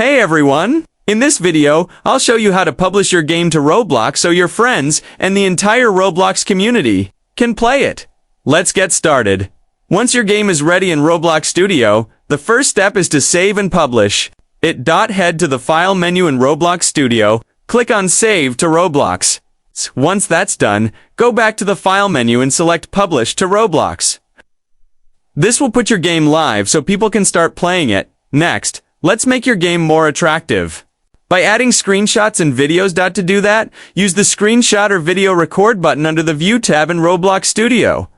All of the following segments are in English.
Hey everyone! In this video, I'll show you how to publish your game to Roblox so your friends and the entire Roblox community can play it. Let's get started. Once your game is ready in Roblox Studio, the first step is to save and publish it. Head to the File menu in Roblox Studio, click on Save to Roblox. Once that's done, go back to the File menu and select Publish to Roblox. This will put your game live so people can start playing it. Next, let's make your game more attractive. By adding screenshots and videos. To do that, use the Screenshot or Video Record button under the View tab in Roblox Studio.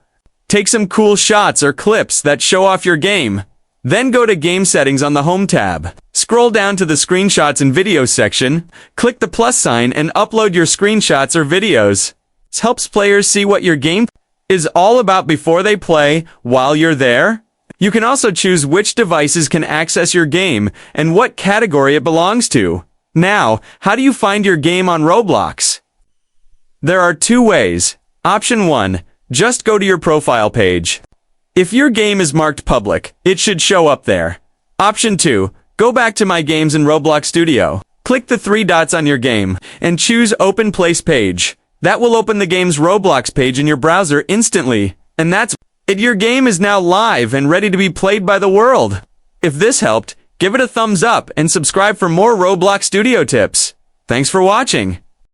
Take some cool shots or clips that show off your game. Then go to Game Settings on the Home tab. Scroll down to the Screenshots and Videos section, click the plus sign and upload your screenshots or videos. This helps players see what your game is all about before they play while you're there. You can also choose which devices can access your game and what category it belongs to. Now, how do you find your game on Roblox? There are two ways. Option 1. Just go to your profile page. If your game is marked public, it should show up there. Option 2. Go back to My Games in Roblox Studio. Click the three dots on your game and choose Open Place Page. That will open the game's Roblox page in your browser instantly. And that's it. Your game is now live and ready to be played by the world. If this helped, give it a thumbs up and subscribe for more Roblox Studio tips. Thanks for watching.